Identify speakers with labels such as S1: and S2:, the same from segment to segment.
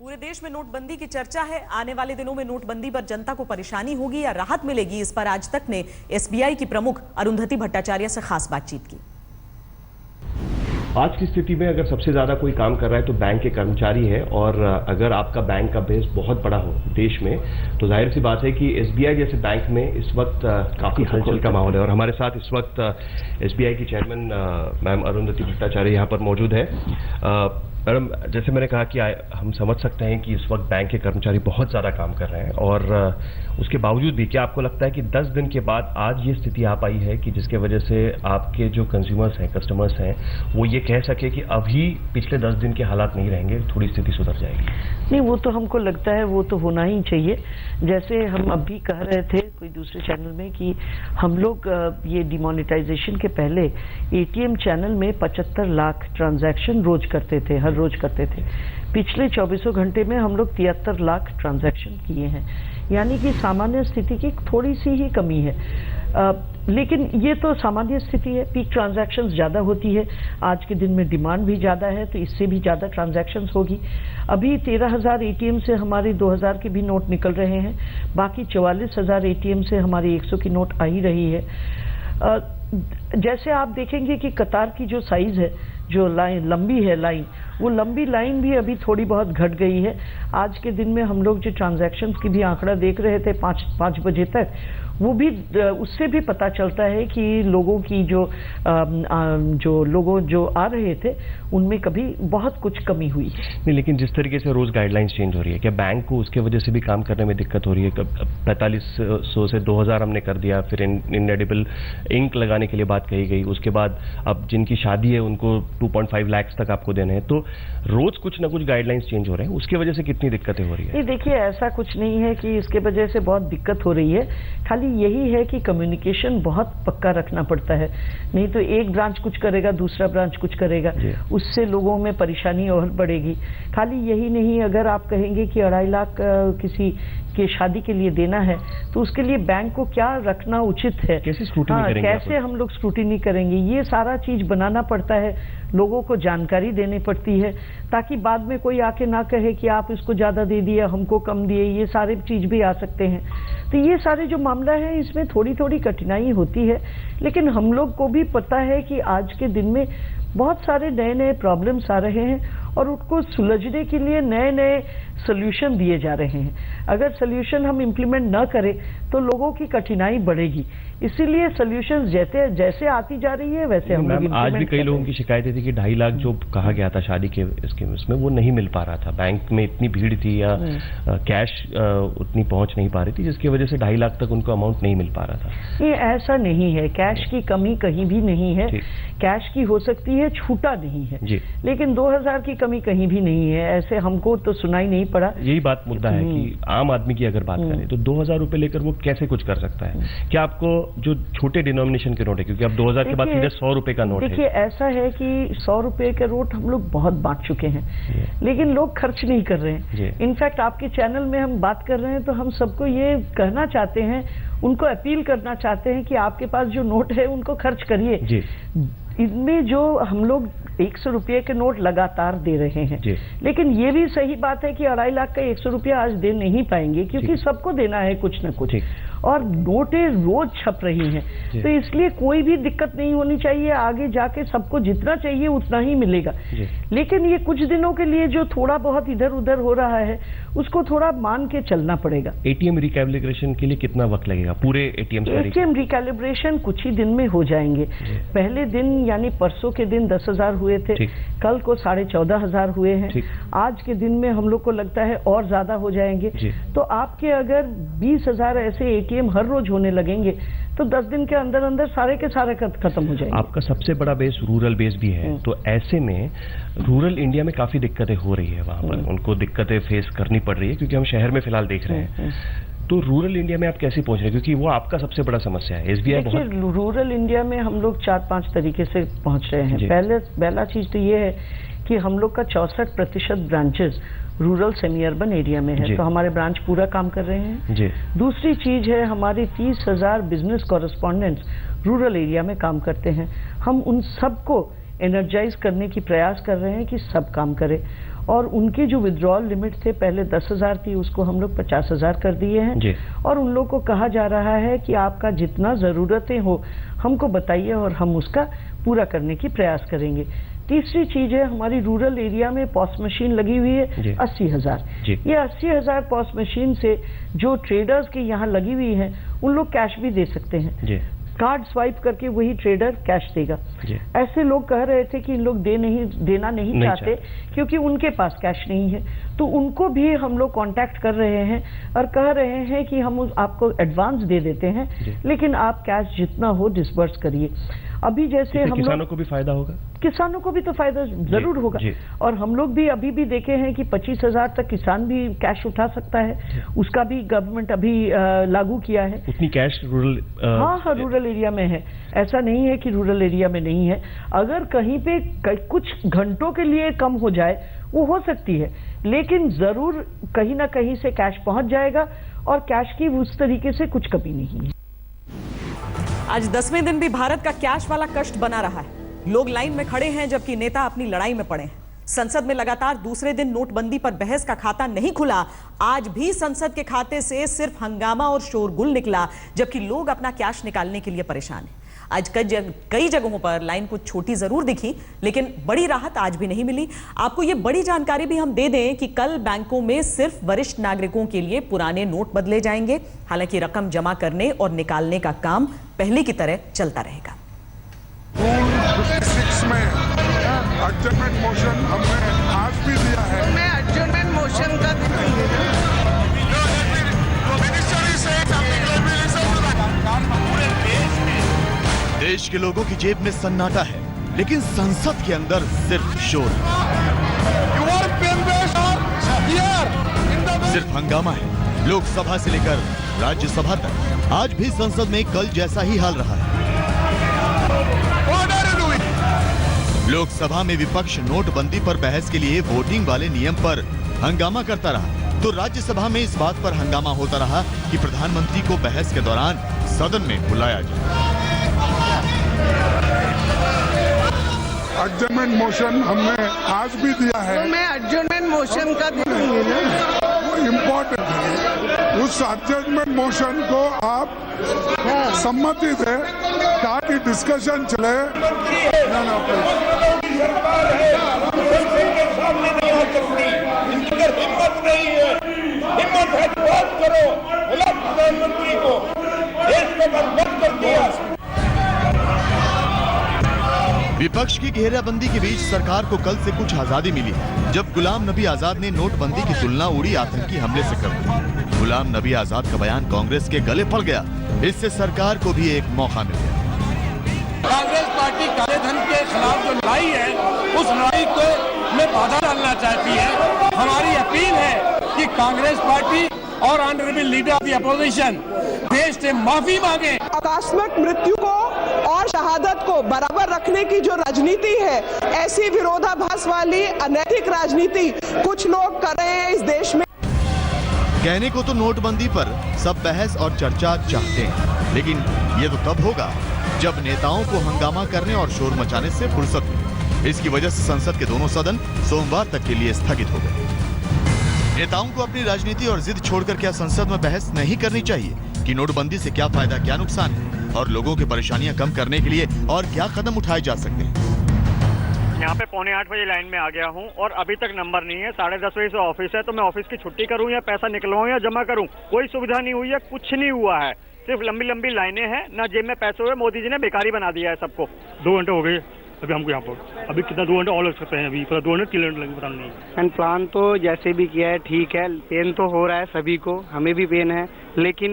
S1: पूरे देश में नोटबंदी की चर्चा है। आने वाले दिनों में नोटबंदी पर जनता को परेशानी होगी या राहत मिलेगी, इस पर आज तक ने एसबीआई की प्रमुख अरुंधति भट्टाचार्य से खास बातचीत की।
S2: आज की स्थिति में अगर सबसे ज्यादा कोई काम कर रहा है तो बैंक के कर्मचारी है, और अगर आपका बैंक का बेस बहुत बड़ा हो देश में तो जाहिर सी बात है कि एसबीआई जैसे बैंक में इस वक्त काफी हलचल का माहौल है। और हमारे साथ इस वक्त एसबीआई की चेयरमैन मैम अरुंधति भट्टाचार्य यहाँ पर मौजूद है। मैडम, जैसे मैंने कहा कि हम समझ सकते हैं कि इस वक्त बैंक के कर्मचारी बहुत ज़्यादा काम कर रहे हैं, और उसके बावजूद भी क्या आपको लगता है कि 10 दिन के बाद आज ये स्थिति आ पाई है कि जिसके वजह से आपके जो कंज्यूमर्स हैं, कस्टमर्स हैं, वो ये कह सके कि अभी पिछले 10 दिन के हालात नहीं रहेंगे, थोड़ी स्थिति सुधर जाएगी?
S3: नहीं, वो तो हमको लगता है वो तो होना ही चाहिए। जैसे हम अभी कह रहे थे कोई दूसरे चैनल में कि हम लोग ये डिमोनेटाइजेशन के पहले एटीएम चैनल में 75 लाख ट्रांजैक्शन रोज करते थे, हर रोज करते थे। पिछले 24 घंटे में हम लोग 73 लाख ट्रांजैक्शन किए हैं, यानी कि सामान्य स्थिति की थोड़ी सी ही कमी है। लेकिन ये तो सामान्य स्थिति है, पीक ट्रांजैक्शंस ज़्यादा होती है, आज के दिन में डिमांड भी ज़्यादा है तो इससे भी ज़्यादा ट्रांजैक्शंस होगी। अभी 13,000 एटीएम से हमारे 2,000 के भी नोट निकल रहे हैं, बाकी 44,000 एटीएम से हमारी 100 की नोट आ ही रही है। जैसे आप देखेंगे कि कतार की जो साइज़ है, जो लाइन लंबी है लाइन, वो लंबी लाइन भी अभी थोड़ी बहुत घट गई है। आज के दिन में हम लोग जो ट्रांजैक्शंस की भी आंकड़ा देख रहे थे 5 बजे तक, वो भी उससे भी पता चलता है कि लोगों की जो आ रहे थे उनमें कभी बहुत कुछ कमी हुई है।
S2: नहीं, लेकिन जिस तरीके से रोज गाइडलाइंस चेंज हो रही है, क्या बैंक को उसके वजह से भी काम करने में दिक्कत हो रही है? 4500 से 2000 हमने कर दिया, फिर इनएडिबल इंक लगाने के लिए बात कही गई, उसके बाद अब जिनकी शादी है उनको 2.5 लाख तक आपको देने हैं, तो रोज कुछ ना कुछ गाइडलाइंस चेंज हो रहे हैं, उसकी वजह से कितनी दिक्कतें हो रही है?
S3: ये देखिए, ऐसा कुछ नहीं है कि इसके वजह से बहुत दिक्कत हो रही है, खाली यही है कि कम्युनिकेशन बहुत पक्का रखना पड़ता है। नहीं तो एक ब्रांच कुछ करेगा, दूसरा ब्रांच कुछ करेगा, उससे लोगों में परेशानी और बढ़ेगी। खाली यही नहीं, अगर आप कहेंगे कि 2.5 लाख किसी के शादी के लिए देना है तो उसके लिए बैंक को क्या रखना उचित है,
S2: कैसे स्क्रूटिनी करेंगे,
S3: कैसे हम लोग स्क्रूटिनी करेंगे, ये सारा चीज बनाना पड़ता है, लोगों को जानकारी देनी पड़ती है, ताकि बाद में कोई आके ना कहे कि आप इसको ज्यादा दे दिए, हमको कम दिए, ये सारे चीज भी आ सकते हैं। तो ये सारे जो मामला है इसमें थोड़ी थोड़ी कठिनाई होती है, लेकिन हम लोग को भी पता है कि आज के दिन में बहुत सारे नए नए प्रॉब्लम्स आ रहे हैं और उनको सुलझने के लिए नए नए सोल्यूशन दिए जा रहे हैं। अगर सोल्यूशन हम इम्प्लीमेंट न करें तो लोगों की कठिनाई बढ़ेगी, इसीलिए सोल्यूशन जैसे आती जा रही है वैसे हम लोग
S2: आज भी कई लोगों की शिकायतें थी कि 2.5 लाख जो कहा गया था शादी के इसमें वो नहीं मिल पा रहा था, बैंक में इतनी भीड़ थी या कैश उतनी पहुंच नहीं पा रही थी, जिसकी वजह से 2.5 लाख तक उनको अमाउंट नहीं मिल पा रहा था।
S3: ये ऐसा नहीं है, कैश की कमी कहीं भी नहीं है, कैश की हो सकती है, छूटा नहीं है, लेकिन 2000 की कमी कहीं भी नहीं है, ऐसे हमको तो सुनाई नहीं पड़ा।
S2: यही बात मुद्दा है कि आम आदमी की अगर बात करें तो 2000 रुपए लेकर वो कैसे कुछ कर सकता है? क्या आपको जो छोटे डिनोमिनेशन के नोट है, क्योंकि अब 2000 के बाद सीधे 100 रुपए का नोट है।
S3: देखिए, ऐसा है कि 100 रुपए के नोट हम लोग बहुत बांट चुके हैं, लेकिन लोग खर्च नहीं कर रहे हैं। इनफैक्ट आपके चैनल में हम बात कर रहे हैं तो हम सबको ये कहना चाहते हैं, उनको अपील करना चाहते हैं कि आपके पास जो नोट है उनको खर्च करिए। इनमें जो हम लोग 100 रुपये के नोट लगातार दे रहे हैं, लेकिन ये भी सही बात है कि 2.5 लाख का 100 रुपया आज दे नहीं पाएंगे, क्योंकि सबको देना है कुछ न कुछ, और नोटें रोज छप रही हैं, तो इसलिए कोई भी दिक्कत नहीं होनी चाहिए। आगे जाके सबको जितना चाहिए उतना ही मिलेगा, लेकिन ये कुछ दिनों के लिए जो थोड़ा बहुत इधर उधर हो रहा है उसको थोड़ा मान के चलना पड़ेगा।
S2: एटीएम रिकैलिब्रेशन के लिए कितना वक्त लगेगा? पूरे
S3: एटीएम रिकैलिब्रेशन कुछ ही दिन में हो जाएंगे। पहले दिन यानी परसों के दिन 10,000 हुए थे, कल को 14,500 हुए हैं, आज के दिन में हम लोग को लगता है और ज्यादा हो जाएंगे। तो आपके अगर 20,000 ऐसे एटीएम हर रोज होने लगेंगे तो 10 दिन के अंदर अंदर सारे के सारे खत्म हो जाएंगे।
S2: आपका सबसे बड़ा बेस रूरल बेस भी है, तो ऐसे में रूरल इंडिया में काफी दिक्कतें हो रही है, वहां पर उनको दिक्कतें फेस करनी पड़ रही है, क्योंकि हम शहर में फिलहाल देख रहे हैं। तो रूरल इंडिया में आप कैसे पहुंच रहे हैं, क्योंकि वो आपका सबसे बड़ा समस्या है? एसबीआई
S3: बहुत रूरल इंडिया में हम लोग 4-5 तरीके से पहुंच रहे हैं। पहला चीज तो ये है कि हम लोग का 64% branches rural semi urban area में है, तो हमारे ब्रांच पूरा काम कर रहे हैं। दूसरी चीज है, हमारी 30,000 बिजनेस कॉरेस्पॉन्डेंट्स रूरल एरिया में काम करते हैं। हम उन सबको एनर्जाइज करने की प्रयास कर रहे हैं कि सब काम करें। और उनके जो विड्रॉल लिमिट थे पहले 10,000 थी, उसको हम लोग 50,000 कर दिए हैं। और उन लोग को कहा जा रहा है कि आपका जितना ज़रूरतें हो हमको बताइए और हम उसका पूरा करने की प्रयास करेंगे। तीसरी चीज है, हमारी रूरल एरिया में पॉस मशीन लगी हुई है 80,000। ये 80,000 पॉस मशीन से जो ट्रेडर्स के यहाँ लगी हुई है उन लोग कैश भी दे सकते हैं। कार्ड स्वाइप करके वही ट्रेडर कैश देगा। ऐसे लोग कह रहे थे कि इन लोग देना नहीं चाहते क्योंकि उनके पास कैश नहीं है, तो उनको भी हम लोग कांटेक्ट कर रहे हैं और कह रहे हैं कि हम आपको एडवांस दे देते हैं, लेकिन आप कैश जितना हो डिसबर्स करिए। अभी जैसे हम
S2: किसानों को भी फायदा होगा,
S3: किसानों को भी तो फायदा जरूर होगा। और हम लोग भी अभी भी देखे हैं कि 25,000 तक किसान भी कैश उठा सकता है, उसका भी गवर्नमेंट अभी लागू किया है।
S2: उतनी कैश रूरल
S3: हाँ, रूरल एरिया में है, ऐसा नहीं है कि रूरल एरिया में नहीं है। अगर कहीं पे कुछ घंटों के लिए कम हो जाए वो हो सकती है, लेकिन जरूर कहीं ना कहीं से कैश पहुंच जाएगा और कैश की उस तरीके से कुछ कमी नहीं है।
S1: आज 10वें दिन भी भारत का कैश वाला कष्ट बना रहा है। लोग लाइन में खड़े हैं जबकि नेता अपनी लड़ाई में पड़े हैं। संसद में लगातार दूसरे दिन नोटबंदी पर बहस का खाता नहीं खुला। आज भी संसद के खाते से सिर्फ हंगामा और शोरगुल निकला, जबकि लोग अपना कैश निकालने के लिए परेशान हैं। आज कई जगहों पर लाइन कुछ छोटी जरूर दिखी, लेकिन बड़ी राहत आज भी नहीं मिली। आपको ये बड़ी जानकारी भी हम दे दें कि कल बैंकों में सिर्फ वरिष्ठ नागरिकों के लिए पुराने नोट बदले जाएंगे। हालांकि रकम जमा करने और निकालने का काम पहले की तरह चलता रहेगा।
S4: रूल 56 में एडजर्नमेंट मोशन हमने आज भी दिया है।
S5: मैं एडजर्नमेंट मोशन का
S6: देश के लोगों की जेब में सन्नाटा है, लेकिन संसद के अंदर सिर्फ शोर, सिर्फ हंगामा है। लोकसभा से लेकर राज्यसभा तक आज भी संसद में कल जैसा ही हाल रहा है। लोकसभा में विपक्ष नोटबंदी पर बहस के लिए वोटिंग वाले नियम पर हंगामा करता रहा, तो राज्यसभा में इस बात पर हंगामा होता रहा कि प्रधानमंत्री को बहस के दौरान सदन में बुलाया जाए।
S4: एडजर्नमेंट मोशन हमने आज भी दिया है।
S5: तो मैं एडजर्नमेंट मोशन का दूंगी ना,
S4: वो इम्पोर्टेंट है। उस एडजर्नमेंट मोशन को आप सम्मति दें ताकि डिस्कशन चले।
S7: हिम्मत है तो बात करो, बोला प्रधानमंत्री को देश को बर्बाद कर दिया।
S6: विपक्ष की घेराबंदी के बीच सरकार को कल से कुछ आजादी मिली है, जब गुलाम नबी आजाद ने नोटबंदी की तुलना उड़ी आतंकी हमले से कर दी। गुलाम नबी आजाद का बयान कांग्रेस के गले पड़ गया, इससे सरकार को भी एक मौका मिल गया।
S7: कांग्रेस पार्टी काले धन के खिलाफ जो लड़ाई है, उस लड़ाई को में बाधा डालना चाहती है। हमारी अपील है कि कांग्रेस पार्टी और honourable leader of the opposition देश से माफी मांगे।
S8: आकस्मिक मृत्यु को और शहादत को बराबर रखने की जो राजनीति है, ऐसी विरोधाभास वाली अनैतिक राजनीति कुछ लोग कर रहे हैं इस देश में।
S6: कहने को तो नोटबंदी पर सब बहस और चर्चा चाहते हैं, लेकिन ये तो तब होगा जब नेताओं को हंगामा करने और शोर मचाने से फुर्सत मिले। इसकी वजह से संसद के दोनों सदन सोमवार तक के लिए स्थगित हो गए। नेताओं को अपनी राजनीति और जिद छोड़कर क्या संसद में बहस नहीं करनी चाहिए कि नोटबंदी से क्या फायदा क्या नुकसान है और लोगों की परेशानियां कम करने के लिए और क्या कदम उठाए जा सकते हैं।
S9: यहाँ पे 7:45 बजे लाइन में आ गया हूँ और अभी तक नंबर नहीं है। 10:30 बजे से ऑफिस है, तो मैं ऑफिस की छुट्टी करूँ या पैसा निकलवाऊँ या जमा करूँ, कोई सुविधा नहीं हुई है, कुछ नहीं हुआ है। सिर्फ लंबी लंबी लाइनें हैं, ना जेब में पैसे हुए। मोदी जी ने बेकारी बना दिया है सबको। 2 घंटे हो गए अभी हमको यहाँ पर। अभी कितना 2 घंटे और लग सकते हैं, अभी 2 घंटे 3 घंटे लगेंगे, पता नहीं।
S10: एंड प्लान तो जैसे भी किया है ठीक है, पेन तो हो रहा है सभी को, हमें भी पेन है, लेकिन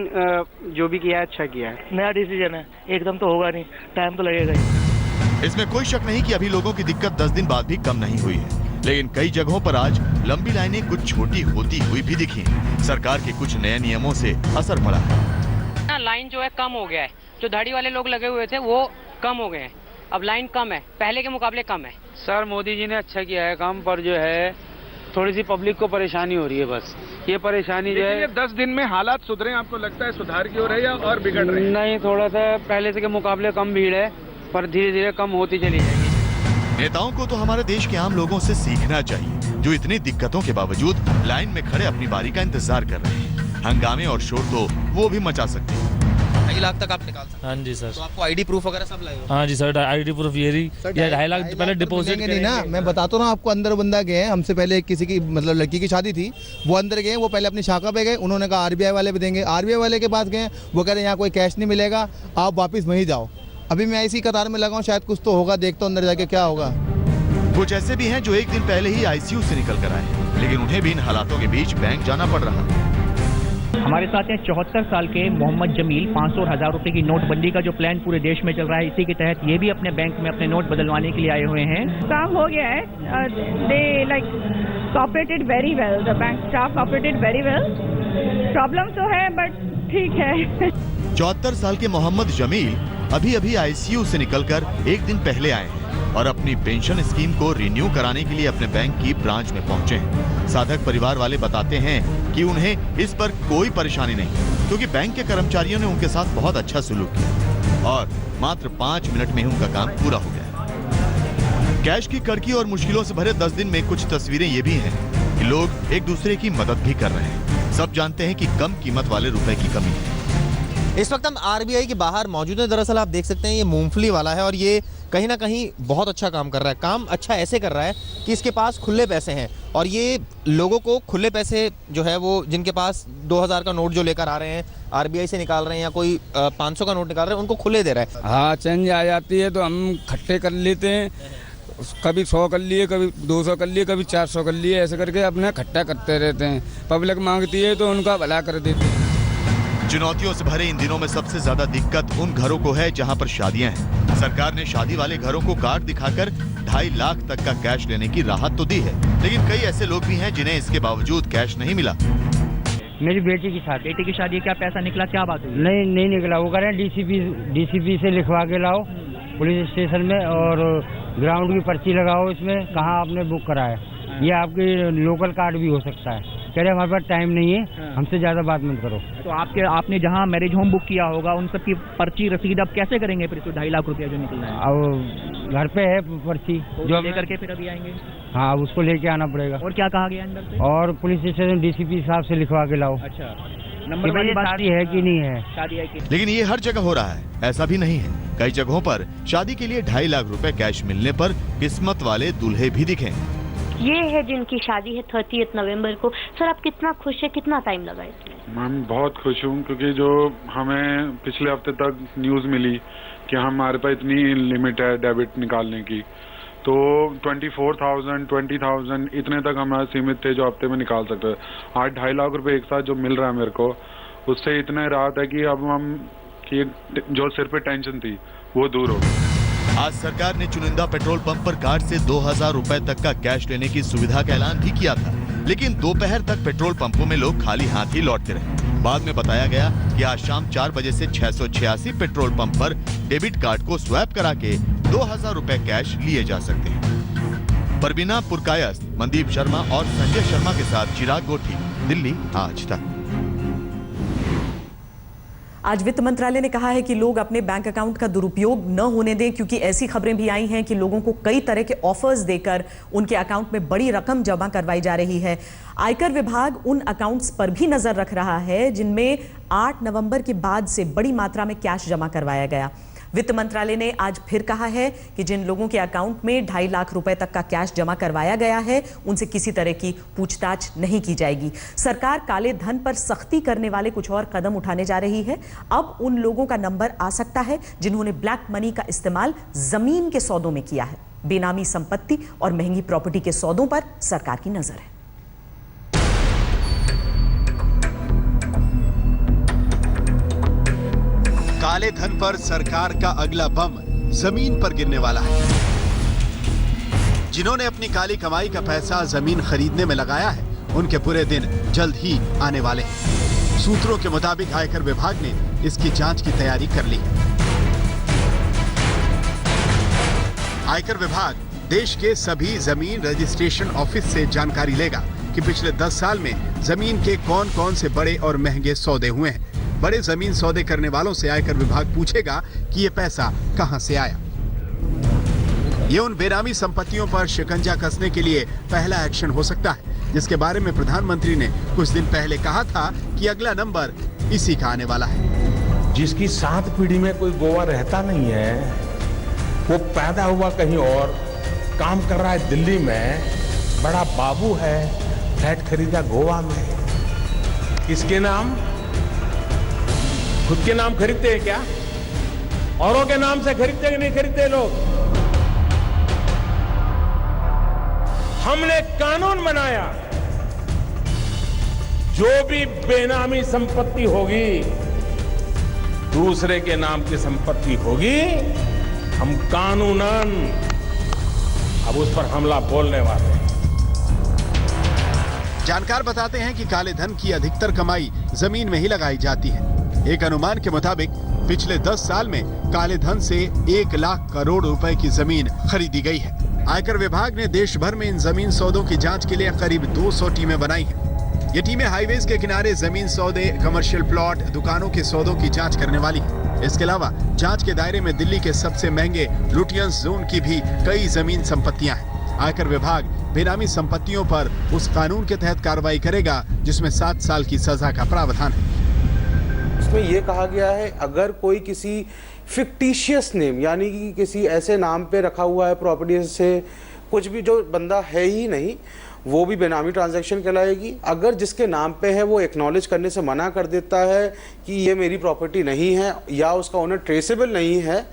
S10: जो भी किया है अच्छा किया है।
S9: नया डिसीजन है, एकदम तो होगा नहीं, टाइम तो लगेगा ही।
S6: इसमें कोई शक नहीं कि अभी लोगों की दिक्कत 10 दिन बाद भी कम नहीं हुई है, लेकिन कई जगहों पर आज लंबी लाइनें कुछ छोटी होती हुई भी दिखी। सरकार के कुछ नए नियमों से असर पड़ा है।
S11: लाइन जो है कम हो गया है, जो दाढ़ी वाले लोग लगे हुए थे वो कम हो गए हैं, अब लाइन कम है, पहले के मुकाबले कम है।
S10: सर मोदी जी ने अच्छा किया है काम, पर जो है थोड़ी सी पब्लिक को परेशानी हो रही है। बस ये परेशानी जो है
S7: 10 दिन में हालात सुधरे, आपको लगता है सुधार की ओर है या और बिगड़ रहे हैं?
S10: नहीं, थोड़ा सा पहले से के मुकाबले कम भीड़ है, पर धीरे धीरे कम होती चली जाएगी।
S6: नेताओं को तो हमारे देश के आम लोगों से सीखना चाहिए, जो इतनी दिक्कतों के बावजूद लाइन में खड़े अपनी बारी का इंतजार कर रहे हैं। हंगामे और शोर तो वो भी मचा सकते हैं।
S12: 2.5 लाख तक आप निकाल सकते हैं।
S13: हाँ जी सर।
S12: तो आपको आईडी प्रूफ वगैरह सब लाए हो?
S13: हाँ जी सर, आईडी प्रूफ ये 2.5 लाख पहले डिपॉजिट
S14: नहीं ना, मैं बताता हूँ आपको। अंदर बंदा गए हैं, हमसे पहले किसी की मतलब लड़की की शादी थी, वो अंदर गए, वो पहले अपनी शाखा पे गए, उन्होंने कहा आरबीआई वाले भी देंगे। आरबीआई वाले के पास गए, वो कह रहे हैं यहाँ कोई कैश नहीं मिलेगा, आप वापस वहीं जाओ। अभी मैं इसी कतार में लगा हूँ, शायद कुछ तो होगा, देखता हूँ अंदर जाके क्या होगा।
S6: कुछ ऐसे भी हैं जो एक दिन पहले ही आईसीयू से निकल कर आए, लेकिन उन्हें भी इन हालातों के बीच बैंक जाना पड़ रहा है।
S15: हमारे साथ हैं 74 साल के मोहम्मद जमील। 500 और 1000 रुपए की नोटबंदी का जो प्लान पूरे देश में चल रहा है, इसी के तहत ये भी अपने बैंक में अपने नोट बदलवाने के लिए आए हुए हैं।
S16: काम हो गया है, they like cooperated very well, the bank staff cooperated very well. Problem तो है बट ठीक है।
S6: 74 साल के मोहम्मद जमील अभी अभी आईसीयू से निकलकर एक दिन पहले आए हैं और अपनी पेंशन स्कीम को रिन्यू कराने के लिए अपने बैंक की ब्रांच में पहुंचे हैं। साधक परिवार वाले बताते हैं कि उन्हें इस पर कोई परेशानी नहीं, क्योंकि बैंक के कर्मचारियों ने उनके साथ बहुत अच्छा सलूक किया और मात्र 5 मिनट में ही उनका काम पूरा हो गया। कैश की कड़की और मुश्किलों से भरे 10 दिन में कुछ तस्वीरें ये भी हैं कि लोग एक दूसरे की मदद भी कर रहे हैं। सब जानते हैं कि कम कीमत वाले रुपए की कमी है।
S12: इस वक्त हम आरबीआई के बाहर मौजूद हैं। दरअसल आप देख सकते हैं ये मूंगफली वाला है और ये कहीं ना कहीं बहुत अच्छा काम कर रहा है। काम अच्छा ऐसे कर रहा है कि इसके पास खुले पैसे हैं और ये लोगों को खुले पैसे जो है वो जिनके पास 2000 का नोट जो लेकर आ रहे हैं, आरबीआई से निकाल रहे हैं या कोई 500 का नोट निकाल रहे हैं, उनको खुले दे रहा है।
S17: हाँ, चेंज आ जाती है तो हम खट्टे कर लेते हैं, कभी 100 कर लिए, कभी 200 कर लिए, कभी 400 कर लिए, ऐसे करके अपना खट्टा करते रहते हैं। पब्लिक मांगती है तो उनका भला कर देते हैं।
S6: चुनौतियों से भरे इन दिनों में सबसे ज्यादा दिक्कत उन घरों को है जहां पर शादियां हैं। सरकार ने शादी वाले घरों को कार्ड दिखाकर 2.5 लाख तक का कैश लेने की राहत तो दी है, लेकिन कई ऐसे लोग भी हैं जिन्हें इसके बावजूद कैश नहीं मिला।
S15: मेरी बेटी की शादी, क्या पैसा निकला, क्या बात है?
S18: नहीं निकला। वो कह रहे हैं डीसीपी से लिखवा के लाओ पुलिस स्टेशन में और ग्राउंड की पर्ची लगाओ, इसमें कहाँ आपने बुक कराया। ये आपकी लोकल कार्ड भी हो सकता है। कह रहे हमारे पास टाइम नहीं है, हमसे ज्यादा बात मत करो।
S15: तो आपने जहाँ मैरिज होम बुक किया होगा उन सब की पर्ची रसीद आप कैसे करेंगे फिर? तो 2.5 लाख रुपया जो निकलना है
S18: अब घर पे है पर्ची, जो
S15: लेकर के फिर अभी आएंगे।
S18: हाँ, उसको लेके आना पड़ेगा।
S15: और क्या कहा गया अंदर से?
S18: और पुलिस स्टेशन डीसीपी साहब से लिखवा के लाओ।
S15: अच्छा, नंबर वाली
S18: शादी है कि नहीं है?
S15: शादी है कि?
S6: लेकिन ये हर जगह हो रहा है, ऐसा भी नहीं है। कई जगहों पर शादी के लिए 2.5 लाख रुपए कैश मिलने पर किस्मत वाले दूल्हे भी दिखे।
S19: ये है जिनकी शादी है 30 नवंबर को। सर आप कितना खुश है, कितना टाइम लगा इसमें?
S20: मैम बहुत खुश हूँ, क्योंकि जो हमें पिछले हफ्ते तक न्यूज़ मिली कि हमारे पास इतनी लिमिट है डेबिट निकालने की, तो 24,000 20,000 इतने तक हमारे सीमित थे जो हफ्ते में निकाल सकते थे। आज 2.5 लाख रुपए एक साथ जो मिल रहा है मेरे को, उससे इतना राहत है कि अब हम कि जो सिर पे टेंशन थी वो दूर हो गई।
S6: आज सरकार ने चुनिंदा पेट्रोल पंप पर कार्ड से 2000 रुपए तक का कैश लेने की सुविधा का ऐलान भी किया था, लेकिन दोपहर तक पेट्रोल पंपों में लोग खाली हाथ ही लौटते रहे। बाद में बताया गया कि आज शाम 4 बजे से 686 पेट्रोल पंप पर डेबिट कार्ड को स्वैप करा के 2000 रुपए कैश लिए जा सकते हैं। परवीना पुरकायस्त, मनदीप शर्मा और संजय शर्मा के साथ चिराग गोठी, दिल्ली आज तक।
S1: आज वित्त मंत्रालय ने कहा है कि लोग अपने बैंक अकाउंट का दुरुपयोग न होने दें, क्योंकि ऐसी खबरें भी आई हैं कि लोगों को कई तरह के ऑफर्स देकर उनके अकाउंट में बड़ी रकम जमा करवाई जा रही है। आयकर विभाग उन अकाउंट्स पर भी नजर रख रहा है जिनमें 8 नवंबर के बाद से बड़ी मात्रा में कैश जमा करवाया गया। वित्त मंत्रालय ने आज फिर कहा है कि जिन लोगों के अकाउंट में 2.5 लाख रुपए तक का कैश जमा करवाया गया है, उनसे किसी तरह की पूछताछ नहीं की जाएगी। सरकार काले धन पर सख्ती करने वाले कुछ और कदम उठाने जा रही है। अब उन लोगों का नंबर आ सकता है जिन्होंने ब्लैक मनी का इस्तेमाल जमीन के सौदों में किया है। बेनामी संपत्ति और महंगी प्रॉपर्टी के सौदों पर सरकार की नजर है।
S21: काले धन पर सरकार का अगला बम जमीन पर गिरने वाला है। जिन्होंने अपनी काली कमाई का पैसा जमीन खरीदने में लगाया है, उनके बुरे दिन जल्द ही आने वाले हैं। सूत्रों के मुताबिक आयकर विभाग ने इसकी जांच की तैयारी कर ली है। आयकर विभाग देश के सभी जमीन रजिस्ट्रेशन ऑफिस से जानकारी लेगा कि पिछले 10 साल में जमीन के कौन कौन से बड़े और महंगे सौदे हुए हैं। बड़े जमीन सौदे करने वालों से आयकर विभाग पूछेगा कि ये पैसा कहां से आया। ये उन बेनामी संपत्तियों पर शिकंजा कसने के लिए पहला एक्शन हो सकता है, जिसके बारे में प्रधानमंत्री ने कुछ दिन पहले कहा था कि अगला नंबर इसी का आने वाला है।
S2: जिसकी 7 पीढ़ी में कोई गोवा रहता नहीं है, वो पैदा हुआ कहीं और, काम कर रहा है दिल्ली में, बड़ा बाबू है, फ्लैट खरीदा गोवा में। किसके नाम? खुद के नाम खरीदते हैं क्या? औरों के नाम से खरीदते कि नहीं खरीदते लोग? हमने कानून बनाया, जो भी बेनामी संपत्ति होगी, दूसरे के नाम की संपत्ति होगी, हम कानूनन अब उस पर हमला बोलने वाले हैं।
S21: जानकार बताते हैं कि काले धन की अधिकतर कमाई जमीन में ही लगाई जाती है। एक अनुमान के मुताबिक पिछले 10 साल में काले धन से 1 लाख करोड़ रुपए की जमीन खरीदी गई है। आयकर विभाग ने देश भर में इन जमीन सौदों की जांच के लिए करीब 200 टीमें बनाई हैं। ये टीमें हाईवेज के किनारे जमीन सौदे, कमर्शियल प्लॉट, दुकानों के सौदों की जांच करने वाली है। इसके अलावा जांच के दायरे में दिल्ली के सबसे महंगे लुटियंस जोन की भी कई जमीन संपत्तियां हैं। आयकर विभाग बेनामी संपत्तियों पर उस कानून के तहत कार्रवाई करेगा जिसमें 7 साल की सजा का प्रावधान है।
S22: इसमें यह कहा गया है, अगर कोई किसी फिक्टिशियस नेम यानी कि किसी ऐसे नाम पे रखा हुआ है प्रॉपर्टी से कुछ भी जो बंदा है ही नहीं, वो भी बेनामी ट्रांजैक्शन कहलाएगी। अगर जिसके नाम पे है वो एक्नॉलेज करने से मना कर देता है कि ये मेरी प्रॉपर्टी नहीं है या उसका ओनर ट्रेसेबल नहीं है,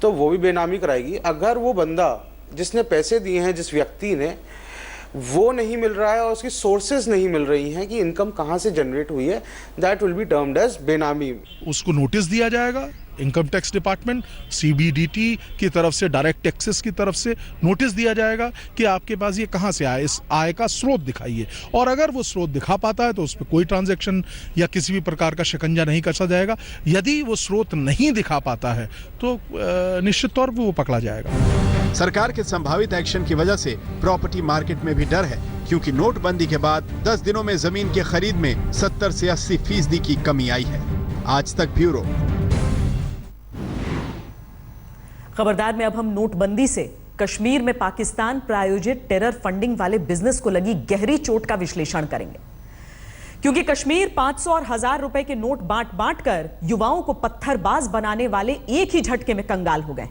S22: तो वो भी बेनामी कराएगी। अगर वो बंदा जिसने पैसे दिए हैं, जिस व्यक्ति ने, वो नहीं मिल रहा है और उसकी सोर्सेज नहीं मिल रही हैं कि इनकम कहाँ से जनरेट हुई है, that will be termed as benami.
S23: उसको नोटिस दिया जाएगा, इनकम टैक्स डिपार्टमेंट, सीबीडीटी की तरफ से, डायरेक्ट टैक्सेस की तरफ से नोटिस दिया जाएगा कि आपके पास ये कहाँ से आया, इस आय का स्रोत दिखाइए। और अगर वो स्रोत दिखा पाता है तो उस पर कोई ट्रांजैक्शन या किसी भी प्रकार का शिकंजा नहीं कसा जाएगा। यदि वो स्रोत नहीं दिखा पाता है तो निश्चित तौर पर वो पकड़ा जाएगा।
S21: सरकार के संभावित एक्शन की वजह से प्रॉपर्टी मार्केट में भी डर है, क्योंकि नोटबंदी के बाद 10 दिनों में जमीन की खरीद में 70 से 80% की कमी आई है। आज तक ब्यूरो।
S1: खबरदार में अब हम नोटबंदी से कश्मीर में पाकिस्तान प्रायोजित टेरर फंडिंग वाले बिजनेस को लगी गहरी चोट का विश्लेषण करेंगे, क्योंकि कश्मीर 500 और 1000 रुपए के नोट बांट कर युवाओं को पत्थरबाज बनाने वाले एक ही झटके में कंगाल हो गए।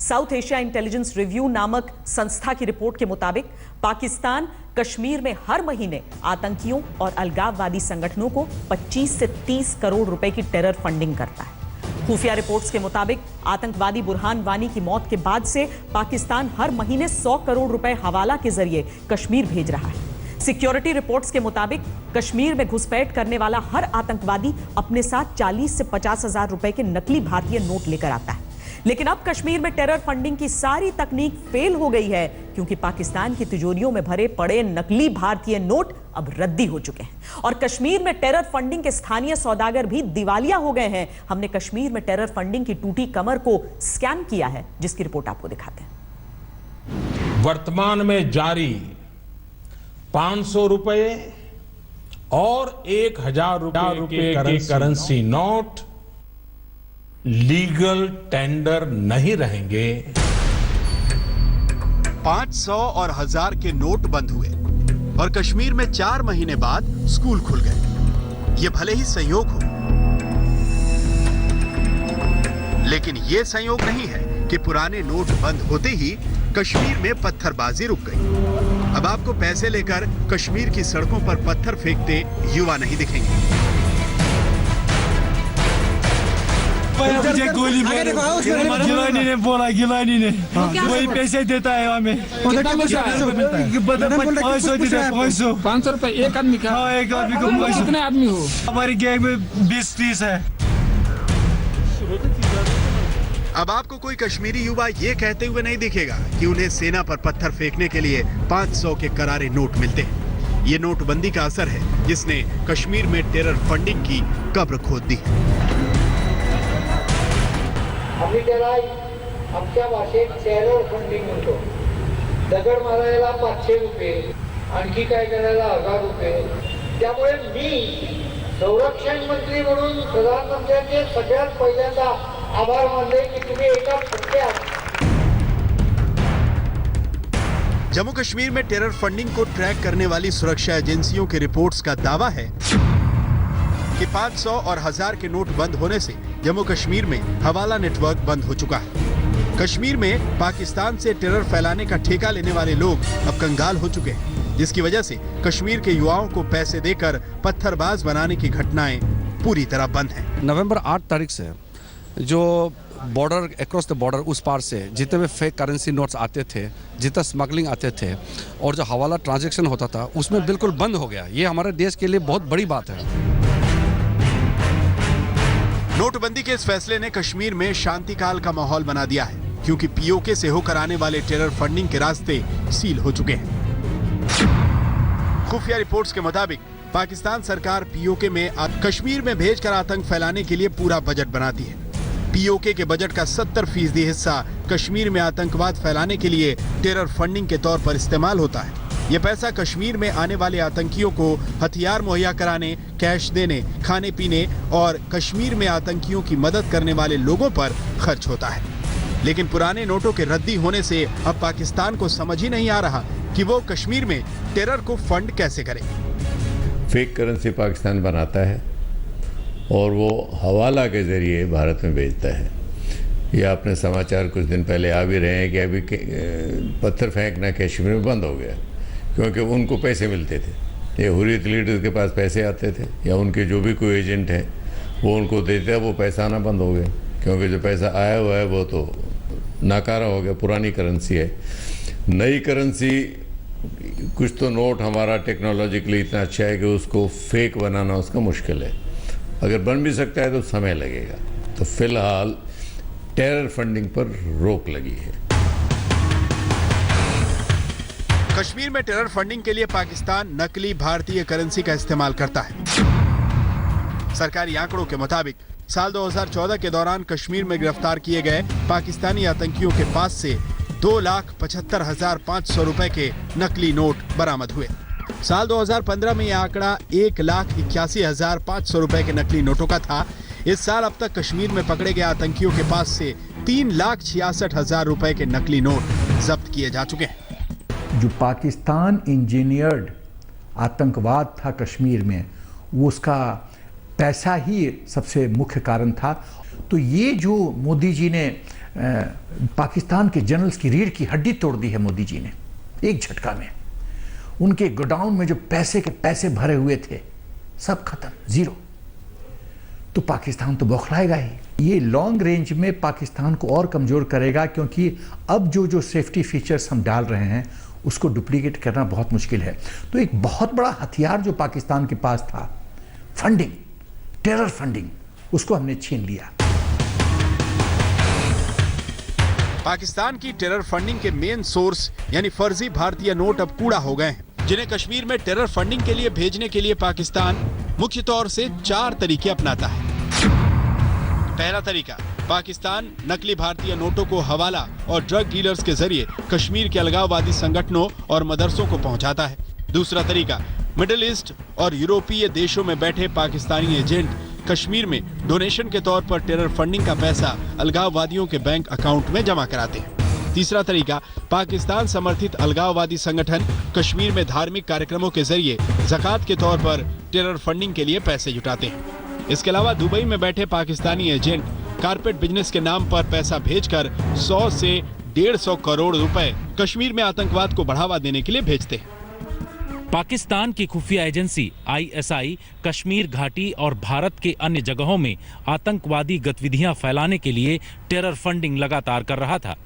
S1: साउथ एशिया इंटेलिजेंस रिव्यू नामक संस्था की रिपोर्ट के मुताबिक पाकिस्तान कश्मीर में हर महीने आतंकियों और अलगाववादी संगठनों को 25 से 30 करोड़ रुपए की टेरर फंडिंग करता है। खुफिया रिपोर्ट्स के मुताबिक आतंकवादी बुरहान वानी की मौत के बाद से पाकिस्तान हर महीने 100 करोड़ रुपए हवाला के जरिए कश्मीर भेज रहा है। सिक्योरिटी रिपोर्ट्स के मुताबिक कश्मीर में घुसपैठ करने वाला हर आतंकवादी अपने साथ 40 से 50 हजार रुपए के नकली भारतीय नोट लेकर आता है। लेकिन अब कश्मीर में टेरर फंडिंग की सारी तकनीक फेल हो गई है, क्योंकि पाकिस्तान की तिजोरियों में भरे पड़े नकली भारतीय नोट अब रद्दी हो चुके हैं और कश्मीर में टेरर फंडिंग के स्थानीय सौदागर भी दिवालिया हो गए हैं। हमने कश्मीर में टेरर फंडिंग की टूटी कमर को स्कैन किया है, जिसकी रिपोर्ट आपको दिखाते हैं।
S2: वर्तमान में जारी 500 रुपए और 1000 रुपए के करेंसी नोट लीगल टेंडर नहीं रहेंगे।
S21: 500 और 1000 के नोट बंद हुए और कश्मीर में 4 महीने बाद स्कूल खुल गए। ये भले ही संयोग हो, लेकिन ये संयोग नहीं है कि पुराने नोट बंद होते ही कश्मीर में पत्थरबाजी रुक गई। अब आपको पैसे लेकर कश्मीर की सड़कों पर पत्थर फेंकते युवा नहीं दिखेंगे।
S24: गिलानी ने बोला, गिलानी ने वही पैसे देता है हमें। 500 रुपए एक आदमी का। हाँ, एक आदमी को। कितने आदमी हो? हमारी गैंग में 20-30 है।
S21: अब आपको कोई कश्मीरी युवा ये कहते हुए नहीं दिखेगा कि उन्हें सेना पर पत्थर फेंकने के लिए 500 के करारे नोट मिलते हैं। ये नोटबंदी का असर है, जिसने कश्मीर में टेरर फंडिंग की कब्र खोद दी है।
S25: आम्ही त्याला आमच्या भाषेत टेरर फंडिंग म्हणतो। दगड मारायला 500 रुपये, आणखी काय करायला 1000 रुपये। त्यामुळे मी संरक्षण मंत्री म्हणून प्रधानमंत्र्यांचे सगळ्यात पहिल्यांदा आभार मानले की तुम्ही एका फटक्यात
S21: जम्मू कश्मीर में टेरर फंडिंग को ट्रैक करने वाली सुरक्षा एजेंसियों की रिपोर्ट्स का दावा है कि 500 और 1000 के नोट बंद होने से जम्मू कश्मीर में हवाला नेटवर्क बंद हो चुका है। कश्मीर में पाकिस्तान से टेरर फैलाने का ठेका लेने वाले लोग अब कंगाल हो चुके हैं, जिसकी वजह से कश्मीर के युवाओं को पैसे देकर पत्थरबाज बनाने की घटनाएं पूरी तरह बंद हैं।
S3: नवंबर 8 तारीख से जो बॉर्डर अक्रॉस द बॉर्डर उस पार से जितने भी फेक करेंसी नोट्स आते थे, जितना स्मगलिंग आते थे और जो हवाला ट्रांजैक्शन होता था उसमें बिल्कुल बंद हो गया। ये हमारे देश के लिए बहुत बड़ी बात है।
S21: नोटबंदी के इस फैसले ने कश्मीर में शांति काल का माहौल बना दिया है, क्योंकि पीओके से होकर आने वाले टेरर फंडिंग के रास्ते सील हो चुके हैं। खुफिया रिपोर्ट्स के मुताबिक पाकिस्तान सरकार पीओके में कश्मीर में भेजकर आतंक फैलाने के लिए पूरा बजट बनाती है। पीओके के बजट का 70% हिस्सा कश्मीर में आतंकवाद फैलाने के लिए टेरर फंडिंग के तौर पर इस्तेमाल होता है। ये पैसा कश्मीर में आने वाले आतंकियों को हथियार मुहैया कराने, कैश देने, खाने पीने और कश्मीर में आतंकियों की मदद करने वाले लोगों पर खर्च होता है। लेकिन पुराने नोटों के रद्दी होने से अब पाकिस्तान को समझ ही नहीं आ रहा कि वो कश्मीर में टेरर को फंड कैसे करे।
S4: फेक करेंसी पाकिस्तान बनाता है और वो हवाला के जरिए भारत में भेजता है। ये आपने समाचार कुछ दिन पहले आ भी रहे हैं कि अभी पत्थर फेंकना कश्मीर में बंद हो गया, क्योंकि उनको पैसे मिलते थे। ये हुर्रियत लीडर्स के पास पैसे आते थे या उनके जो भी कोई एजेंट है वो उनको देते हैं, वो पैसा आना बंद हो गया, क्योंकि जो पैसा आया हुआ है वो तो नाकारा हो गया, पुरानी करेंसी है। नई करेंसी कुछ तो नोट हमारा टेक्नोलॉजिकली इतना अच्छा है कि उसको फेक बनाना उसका मुश्किल है। अगर बन भी सकता है तो समय लगेगा। तो फिलहाल टेरर फंडिंग पर रोक लगी है।
S21: कश्मीर में टेरर फंडिंग के लिए पाकिस्तान नकली भारतीय करेंसी का इस्तेमाल करता है। सरकारी आंकड़ों के मुताबिक साल 2014 के दौरान कश्मीर में गिरफ्तार किए गए पाकिस्तानी आतंकियों के पास से 2,75,500 रुपए के नकली नोट बरामद हुए। साल 2015 में यह आंकड़ा 1,81,500 रुपए के नकली नोटों का था। इस साल अब तक कश्मीर में पकड़े गए आतंकियों के पास से 3,66,000 रुपए के नकली नोट जब्त किए जा चुके हैं।
S5: जो पाकिस्तान इंजीनियर्ड आतंकवाद था कश्मीर में, वो उसका पैसा ही सबसे मुख्य कारण था। तो ये जो मोदी जी ने पाकिस्तान के जनरल्स की रीढ़ की हड्डी तोड़ दी है मोदी जी ने एक झटका में। उनके गोडाउन में जो पैसे के पैसे भरे हुए थे सब खत्म, जीरो। तो पाकिस्तान तो बौखलाएगा ही। ये लॉन्ग रेंज में पाकिस्तान को और कमज़ोर करेगा, क्योंकि अब जो सेफ्टी फीचर्स हम डाल रहे हैं उसको डुप्लीकेट करना बहुत मुश्किल है। तो एक बहुत बड़ा हथियार जो पाकिस्तान के पास था, फंडिंग, टेरर फंडिंग, उसको हमने छीन लिया।
S21: पाकिस्तान की टेरर फंडिंग के मेन सोर्स यानी फर्जी भारतीय नोट अब कूड़ा हो गए हैं, जिन्हें कश्मीर में टेरर फंडिंग के लिए भेजने के लिए पाकिस्तान मुख्य तौर से 4 तरीके अपनाता है। पहला तरीका, पाकिस्तान नकली भारतीय नोटों को हवाला और ड्रग डीलर्स के जरिए कश्मीर के अलगाववादी संगठनों और मदरसों को पहुंचाता है। दूसरा तरीका, मिडिल ईस्ट और यूरोपीय देशों में बैठे पाकिस्तानी एजेंट कश्मीर में डोनेशन के तौर पर टेरर फंडिंग का पैसा अलगाववादियों के बैंक अकाउंट में जमा कराते हैं। तीसरा तरीका, पाकिस्तान समर्थित अलगाववादी संगठन कश्मीर में धार्मिक कार्यक्रमों के जरिए ज़कात के तौर पर टेरर फंडिंग के लिए पैसे जुटाते हैं। इसके अलावा दुबई में बैठे पाकिस्तानी एजेंट कारपेट बिजनेस के नाम पर पैसा भेजकर 100 से 150 करोड़ रुपए कश्मीर में आतंकवाद को बढ़ावा देने के लिए भेजते हैं।
S8: पाकिस्तान की खुफिया एजेंसी ISI कश्मीर घाटी और भारत के अन्य जगहों में आतंकवादी गतिविधियां फैलाने के लिए टेरर फंडिंग लगातार कर रहा था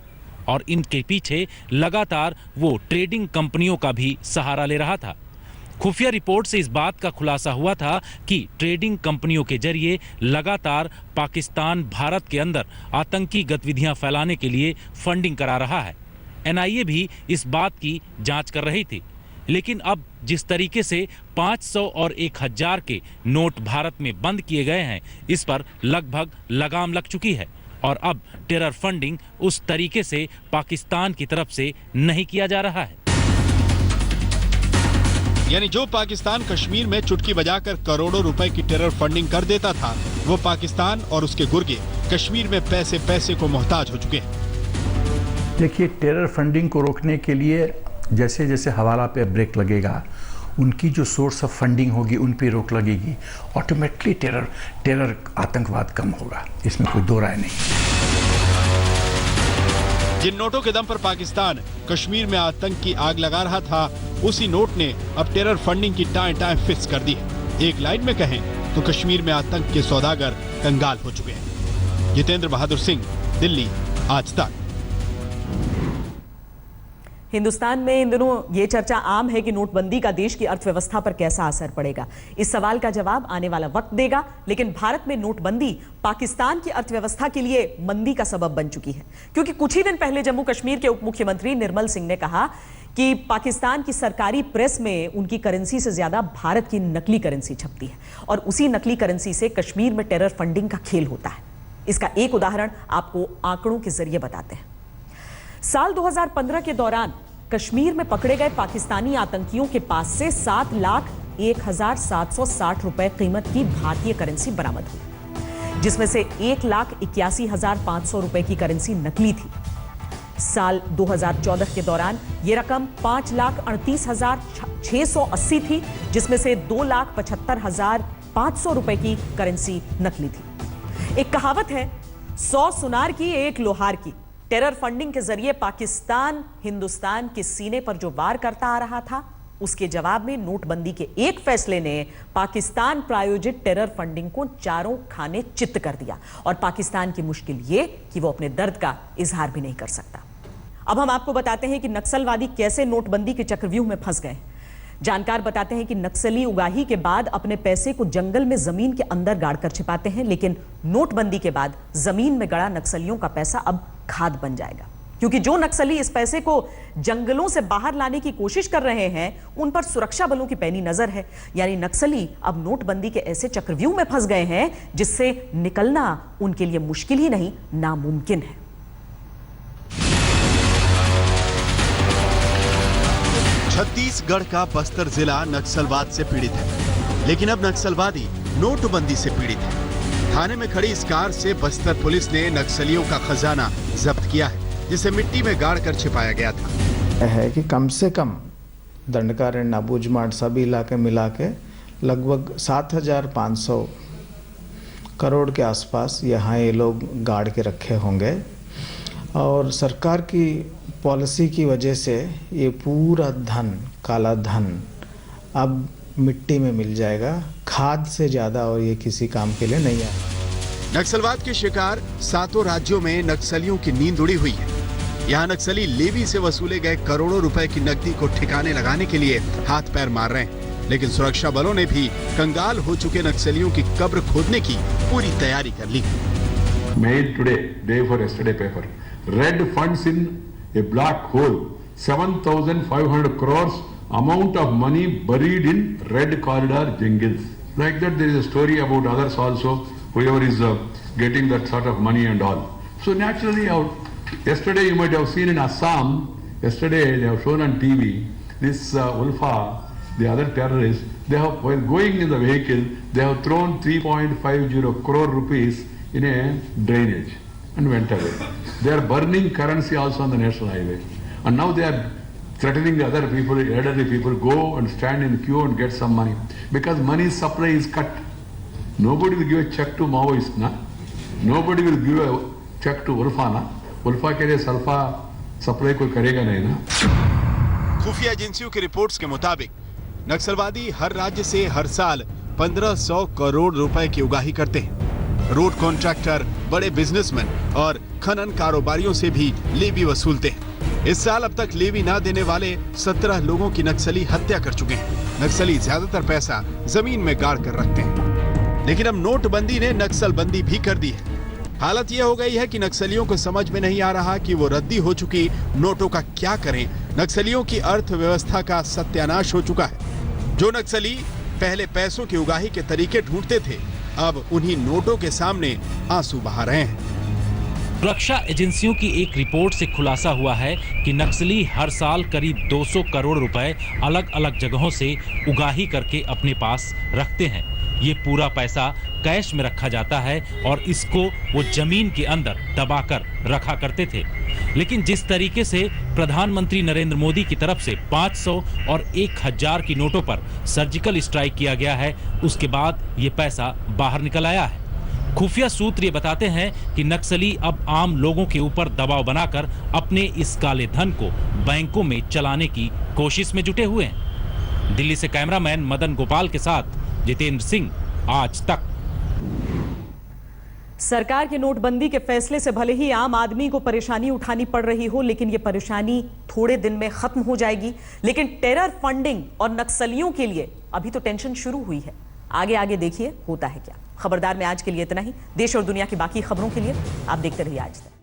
S8: और इनके पीछे लगातार वो ट्रेडिंग कंपनियों का भी सहारा ले रहा था। खुफिया रिपोर्ट से इस बात का खुलासा हुआ था कि ट्रेडिंग कंपनियों के जरिए लगातार पाकिस्तान भारत के अंदर आतंकी गतिविधियां फैलाने के लिए फंडिंग करा रहा है। NIA भी इस बात की जांच कर रही थी, लेकिन अब जिस तरीके से 500 और 1000 के नोट भारत में बंद किए गए हैं, इस पर लगभग लगाम लग चुकी है और अब टेरर फंडिंग उस तरीके से पाकिस्तान की तरफ से नहीं किया जा रहा है।
S21: यानी जो पाकिस्तान कश्मीर में चुटकी बजाकर करोड़ों रुपए की टेरर फंडिंग कर देता था, वो पाकिस्तान और उसके गुर्गे कश्मीर में पैसे पैसे को मोहताज हो चुके हैं।
S5: देखिए, टेरर फंडिंग को रोकने के लिए जैसे जैसे हवाला पे ब्रेक लगेगा, उनकी जो सोर्स ऑफ फंडिंग होगी उन पे रोक लगेगी, ऑटोमेटिकली टेरर आतंकवाद कम होगा, इसमें कोई दो राय नहीं।
S21: जिन नोटों के दम पर पाकिस्तान कश्मीर में आतंक की आग लगा रहा था, उसी नोट ने अब टेरर फंडिंग की टाएं फिक्स कर दी है। एक लाइन में कहें तो कश्मीर में आतंक के सौदागर कंगाल हो चुके हैं। जितेंद्र बहादुर सिंह, दिल्ली, आज तक।
S1: हिंदुस्तान में इन दिनों ये चर्चा आम है कि नोटबंदी का देश की अर्थव्यवस्था पर कैसा असर पड़ेगा। इस सवाल का जवाब आने वाला वक्त देगा, लेकिन भारत में नोटबंदी पाकिस्तान की अर्थव्यवस्था के लिए मंदी का सबब बन चुकी है, क्योंकि कुछ ही दिन पहले जम्मू कश्मीर के उप मुख्यमंत्री निर्मल सिंह ने कहा कि पाकिस्तान की सरकारी प्रेस में उनकी करेंसी से ज्यादा भारत की नकली करेंसी छपती है और उसी नकली करेंसी से कश्मीर में टेरर फंडिंग का खेल होता है। इसका एक उदाहरण आपको आंकड़ों के जरिए बताते हैं। साल 2015 के दौरान कश्मीर में पकड़े गए पाकिस्तानी आतंकियों के पास से 7,01,760 रुपए कीमत की भारतीय करेंसी बरामद हुई, जिसमें से 1,81,500 रुपए की करेंसी नकली थी। साल 2014 के दौरान यह रकम 5,38,680 थी, जिसमें से 2,75,500 रुपए की करेंसी नकली थी। एक कहावत है, 100 सुनार की एक लोहार की। टेरर फंडिंग के जरिए पाकिस्तान हिंदुस्तान के सीने पर जो वार करता आ रहा था, उसके जवाब में नोटबंदी के एक फैसले ने पाकिस्तान प्रायोजित टेरर फंडिंग को चारों खाने चित्त कर दिया और पाकिस्तान की मुश्किल ये कि वो अपने दर्द का इजहार भी नहीं कर सकता। अब हम आपको बताते हैं कि नक्सलवादी कैसे नोटबंदी के चक्रव्यूह में फंस गए। जानकार बताते हैं कि नक्सली उगाही के बाद अपने पैसे को जंगल में जमीन के अंदर गाड़कर छिपाते हैं, लेकिन नोटबंदी के बाद जमीन में गड़ा नक्सलियों का पैसा अब खाद बन जाएगा, क्योंकि जो नक्सली इस पैसे को जंगलों से बाहर लाने की कोशिश कर रहे हैं, उन पर सुरक्षा बलों की पैनी नजर है। यानी नक्सली अब नोटबंदी के ऐसे चक्रव्यूह में फंस गए हैं जिससे निकलना उनके लिए मुश्किल ही नहीं, नामुमकिन है।
S21: छत्तीसगढ़ का बस्तर जिला नक्सलवाद से पीड़ित है, लेकिन अब नक्सलवादी नोटबंदी से पीड़ित है। थाने में खड़ी इस कार से बस्तर पुलिस ने नक्सलियों का खजाना जब्त किया है, जिसे मिट्टी में गाड़ कर छिपाया गया था।
S7: है कि कम से कम दंडकारण्य, नाबूझमाड़ सभी इलाके मिला के लगभग 7,500 करोड़ के आसपास यहाँ ये लोग गाड़ के रखे होंगे और सरकार की पॉलिसी की वजह से ये पूरा धन, काला धन अब मिट्टी में मिल जाएगा। खाद से ज़्यादा और ये किसी काम के लिए नहीं आया।
S21: नक्सलवाद के शिकार 7 राज्यों में नक्सलियों की नींद उड़ी हुई है। यहाँ नक्सली लेवी से वसूले गए करोड़ों रुपए की नकदी को ठिकाने लगाने के लिए हाथ पैर मार रहे हैं, लेकिन सुरक्षा बलों ने भी कंगाल हो चुके नक्सलियों की कब्र खोदने की पूरी तैयारी कर ली।
S9: Mail today, day for yesterday paper. Red funds in a black hole. 7,500 crores amount of money buried in red corridor jungles. Like that, there is a story about others also. Whoever is getting that sort of money and all. So naturally, yesterday you might have seen in Assam. Yesterday they have shown on TV this Ulfa, the other terrorists. They have, while going in the vehicle, they have thrown 3.50 crore rupees in a drainage and went away. They are burning currency also on the national highway, and now they are threatening the other people, elderly people, go and stand in the queue and get some money because money supply is cut. Nobody will give a check to Maoist, na? Nobody will give a check to Ulfa, na? Ulfa के लिए sulpha supply कोई करेगा नहीं ना।
S21: खुफिया एजेंसियों की reports के मुताबिक नक्सलवादी हर राज्य से हर साल 1500 करोड़ रुपए की उगाही करते हैं। रोड कॉन्ट्रैक्टर, बड़े बिजनेसमैन और खनन कारोबारियों से भी लेवी वसूलते हैं। इस साल अब तक लेवी ना देने वाले 17 लोगों की नक्सली हत्या कर चुके हैं। नक्सली ज्यादातर पैसा जमीन में गाड़ कर रखते हैं, लेकिन अब नोटबंदी ने नक्सलबंदी भी कर दी है। हालत यह हो गई है कि नक्सलियों को समझ में नहीं आ रहा कि वो रद्दी हो चुकी नोटों का क्या करें। नक्सलियों की अर्थव्यवस्था का सत्यानाश हो चुका है। जो नक्सली पहले पैसों की उगाही के तरीके ढूंढते थे, अब उन्हीं नोटों के सामने आंसू बहा रहे हैं।
S8: सुरक्षा एजेंसियों की एक रिपोर्ट से खुलासा हुआ है कि नक्सली हर साल करीब 200 करोड़ रुपए अलग अलग जगहों से उगाही करके अपने पास रखते हैं। ये पूरा पैसा कैश में रखा जाता है और इसको वो जमीन के अंदर दबाकर रखा करते थे। लेकिन जिस तरीके से प्रधानमंत्री नरेंद्र मोदी की तरफ से 500 और 1000 की नोटों पर सर्जिकल स्ट्राइक किया गया है, उसके बाद ये पैसा बाहर निकल आया है। खुफिया सूत्र ये बताते हैं कि नक्सली अब आम लोगों के ऊपर दबाव बनाकर अपने इस काले धन को बैंकों में चलाने की कोशिश में जुटे हुए हैं। दिल्ली से कैमरामैन मदन गोपाल के साथ जितेंद्र सिंह, आज तक।
S1: सरकार के नोटबंदी के फैसले से भले ही आम आदमी को परेशानी उठानी पड़ रही हो, लेकिन ये परेशानी थोड़े दिन में खत्म हो जाएगी। लेकिन टेरर फंडिंग और नक्सलियों के लिए अभी तो टेंशन शुरू हुई है। आगे आगे देखिए होता है क्या। खबरदार में आज के लिए इतना ही। देश और दुनिया की बाकी खबरों के लिए आप देखते रहिए आज तक।